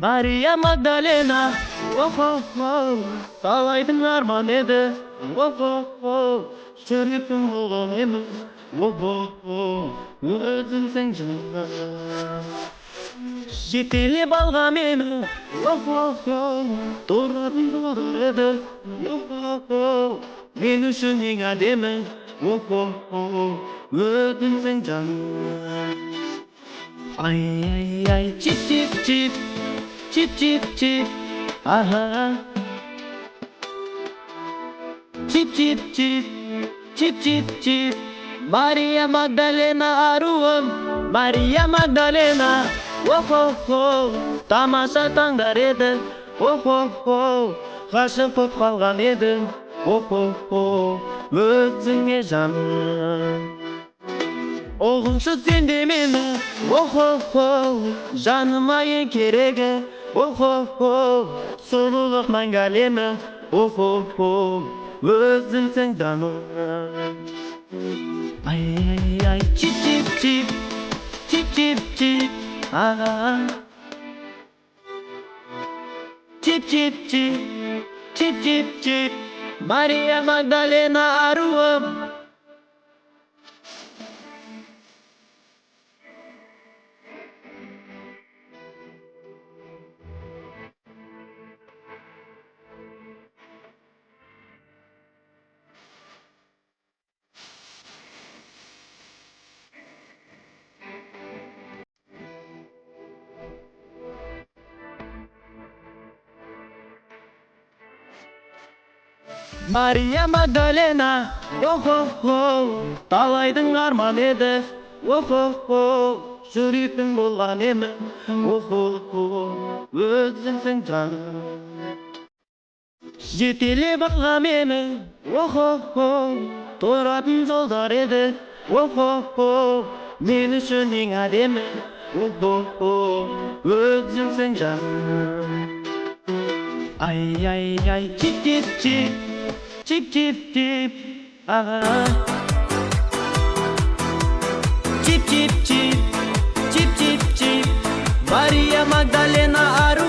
Maria Magdalena, oh oh oh, талайдың арман еді, oh oh oh, жүректің болған емін, oh oh oh, өзіңсің жаным. Жетелеп алған мені, oh oh oh, тұратын болар еді, oh oh oh, мен үшін ең әдемі, oh oh oh, өзіңсің жаным. Ay ay ay, chip chip chip, chip chip chip, aha. Chip chip chip, chip chip chip. Maria Magdalena aruım, Maria Magdalena. Oh oh oh, тамаша таңдар еді. Oh oh oh, ғашық боп қалған едім. Oh oh oh, өзіңе жаным. Оғыншы сен де мені, oh oh oh, жаныма ең керегі, oh oh oh, сұлулық мәңгі әлемі, oh oh oh, өзіңсің жаным. Ай ай ай, чип чип чип, чип чип чип, аға. Чип чип чип, чип чип чип, Мария Магдалена аруым. Maria Magdalena, oh oh oh, талайдың арман еді, oh oh oh, жүректің болған емін, oh oh oh, өзіңсің жаным. Жетелеп алған мені, oh oh oh, тұратын жолдар еді, oh oh oh, мен үшін ең әдемі, oh oh oh, өзіңсің жаным. Ay ay ay, чип чип чип, чип чип чип, аға. Чип чип чип, чип чип чип, Мария Магдалена ару.